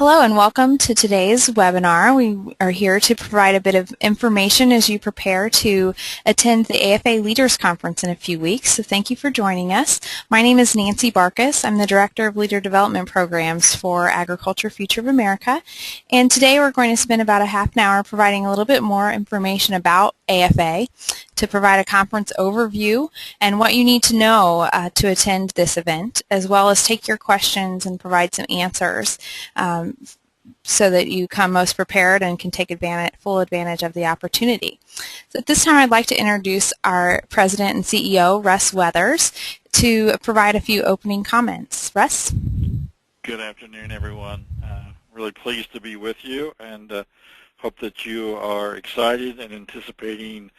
Hello and welcome to today's webinar. We are here to provide a bit of information as you prepare to attend the AFA Leaders Conference in a few weeks. So thank you for joining us. My name is Nancy Barkas. I'm the Director of Leader Development Programs for Agriculture Future of America. And today we're going to spend about a half an hour providing a little bit more information about AFA to provide a conference overview and what you need to know to attend this event, as well as take your questions and provide some answers so that you come most prepared and can take full advantage of the opportunity. So at this time I'd like to introduce our President and CEO, Russ Weathers, to provide a few opening comments. Russ? Good afternoon, everyone. Really pleased to be with you and hope that you are excited and anticipating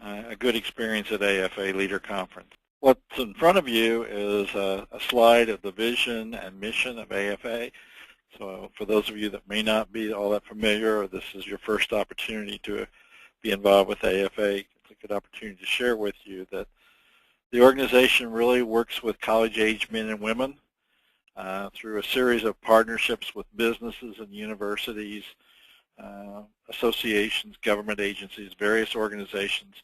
a good experience at AFA Leader Conference. What's in front of you is a slide of the vision and mission of AFA. So for those of you that may not be all that familiar, or this is your first opportunity to be involved with AFA, it's a good opportunity to share with you that the organization really works with college-age men and women through a series of partnerships with businesses and universities, associations, government agencies, various organizations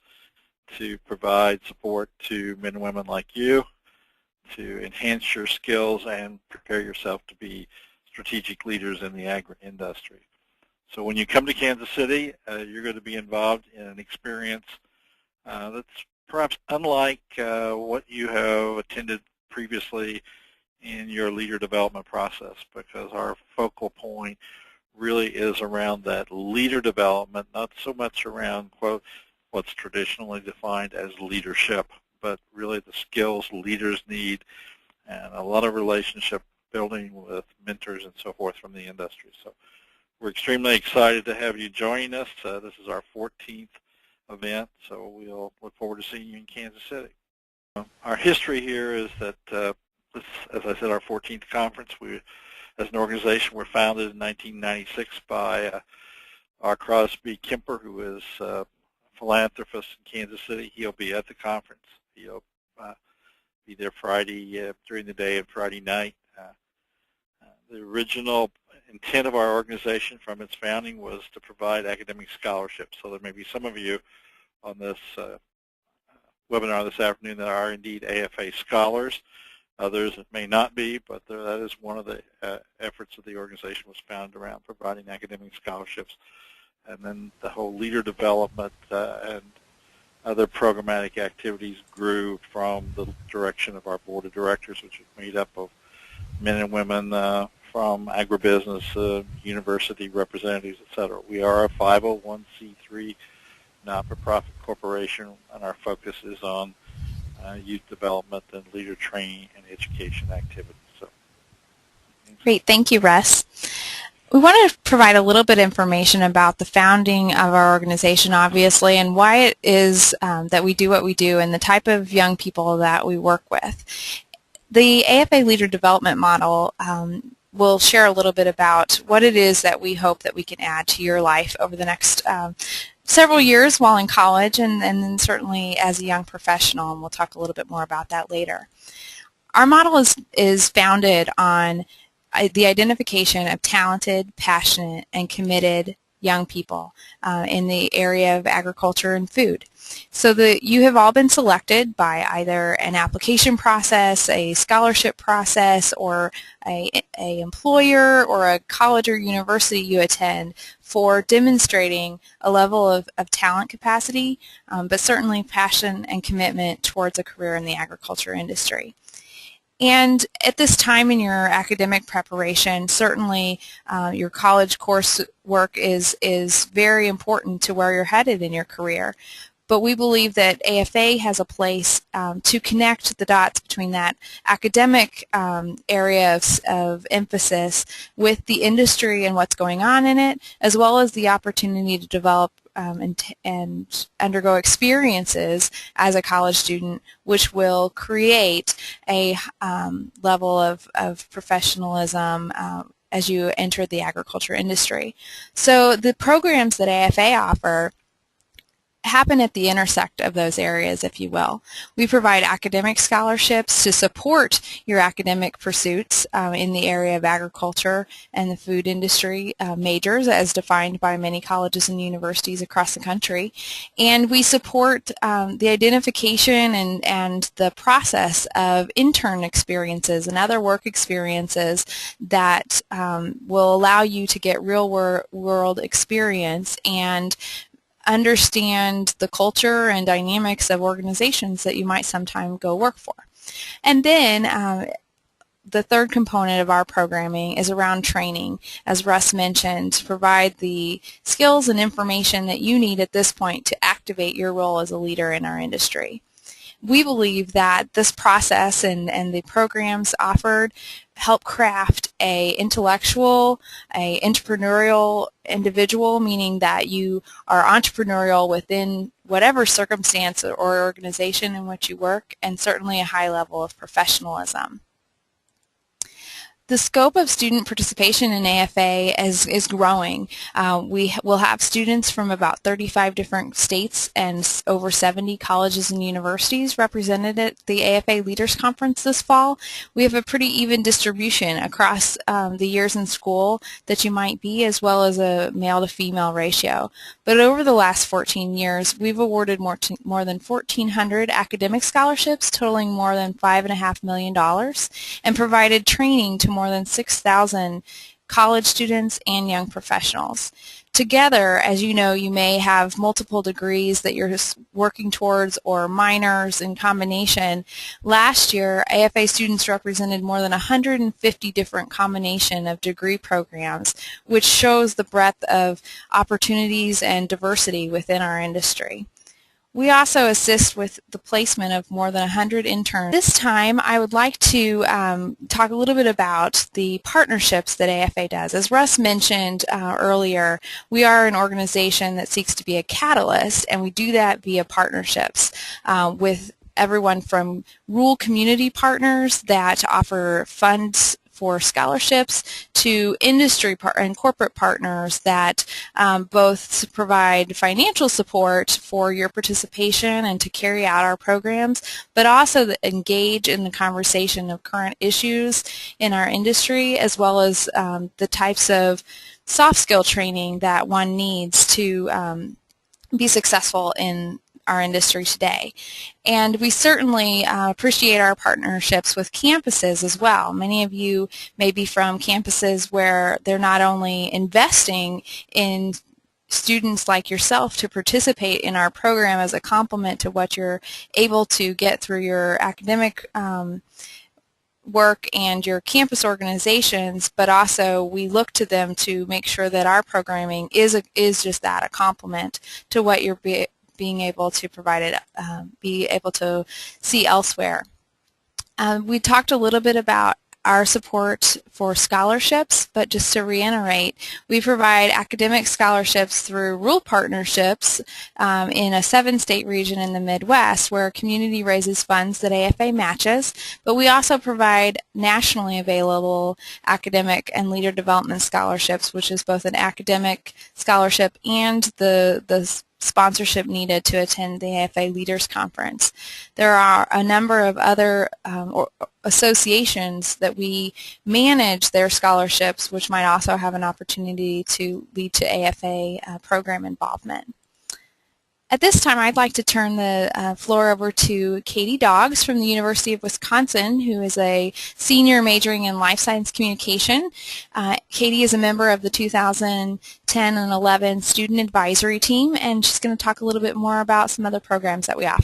to provide support to men and women like you to enhance your skills and prepare yourself to be strategic leaders in the agri-industry. So when you come to Kansas City, you're going to be involved in an experience that's perhaps unlike what you have attended previously in your leader development process, because our focal point really is around that leader development, not so much around, quote, what's traditionally defined as leadership, but really the skills leaders need and a lot of relationship building with mentors and so forth from the industry. So we're extremely excited to have you join us. This is our 14th event, so we'll look forward to seeing you in Kansas City. Our history here is that this, as I said, our 14th conference. We, as an organization, were founded in 1996 by R. Crosby Kemper, who is a philanthropist in Kansas City. He'll be at the conference. He'll be there Friday during the day and Friday night. The original intent of our organization from its founding was to provide academic scholarships. So there may be some of you on this webinar this afternoon that are indeed AFA scholars. Others it may not be, but that is one of the efforts of the organization was founded around providing academic scholarships. And then the whole leader development and other programmatic activities grew from the direction of our board of directors, which is made up of men and women from agribusiness, university representatives, etc. We are a 501c3 not-for-profit corporation, and our focus is on youth development and leader training and education activities. So, Great, thank you, Russ. We want to provide a little bit of information about the founding of our organization, obviously, and why it is that we do what we do and the type of young people that we work with. The AFA Leader Development Model will share a little bit about what it is that we hope that we can add to your life over the next several years while in college and then certainly as a young professional, and we'll talk a little bit more about that later. Our model is founded on the identification of talented, passionate, and committed young people in the area of agriculture and food. So you have all been selected by either an application process, a scholarship process, or a employer or a college or university you attend for demonstrating a level of talent capacity, but certainly passion and commitment towards a career in the agriculture industry. And at this time in your academic preparation, certainly your college coursework is very important to where you're headed in your career. But we believe that AFA has a place to connect the dots between that academic area of emphasis with the industry and what's going on in it, as well as the opportunity to develop and undergo experiences as a college student, which will create a level of professionalism as you enter the agriculture industry. So the programs that AFA offer happen at the intersect of those areas, if you will. We provide academic scholarships to support your academic pursuits in the area of agriculture and the food industry majors as defined by many colleges and universities across the country. And we support the identification and the process of intern experiences and other work experiences that will allow you to get real world experience and understand the culture and dynamics of organizations that you might sometime go work for. And then the third component of our programming is around training, as Russ mentioned, to provide the skills and information that you need at this point to activate your role as a leader in our industry. We believe that this process and the programs offered help craft a intellectual, a entrepreneurial individual, meaning that you are entrepreneurial within whatever circumstance or organization in which you work, and certainly a high level of professionalism. The scope of student participation in AFA is growing. We will have students from about 35 different states and over 70 colleges and universities represented at the AFA Leaders Conference this fall. We have a pretty even distribution across the years in school that you might be, as well as a male to female ratio. But over the last 14 years, we've awarded more than 1,400 academic scholarships totaling more than $5.5 million and provided training to more than 6,000 college students and young professionals. Together, as you know, you may have multiple degrees that you're working towards or minors in combination. Last year, AFA students represented more than 150 different combination of degree programs, which shows the breadth of opportunities and diversity within our industry. We also assist with the placement of more than 100 interns. This time, I would like to talk a little bit about the partnerships that AFA does. As Russ mentioned earlier, we are an organization that seeks to be a catalyst, and we do that via partnerships with everyone from rural community partners that offer funds for scholarships to industry and corporate partners that both provide financial support for your participation and to carry out our programs, but also engage in the conversation of current issues in our industry, as well as the types of soft skill training that one needs to be successful in our industry today. And we certainly appreciate our partnerships with campuses as well. Many of you may be from campuses where they're not only investing in students like yourself to participate in our program as a complement to what you're able to get through your academic work and your campus organizations, but also we look to them to make sure that our programming is just that, a complement to what you're being able to provide it, be able to see elsewhere. We talked a little bit about our support for scholarships, but just to reiterate, we provide academic scholarships through rural partnerships in a 7-state region in the Midwest where a community raises funds that AFA matches, but we also provide nationally available academic and leader development scholarships, which is both an academic scholarship and the sponsorship needed to attend the AFA Leaders Conference. There are a number of other associations that we manage their scholarships, which might also have an opportunity to lead to AFA program involvement. At this time, I'd like to turn the floor over to Katie Doggs from the University of Wisconsin, who is a senior majoring in life science communication. Katie is a member of the 2010 and 11 student advisory team, and she's going to talk a little bit more about some other programs that we offer.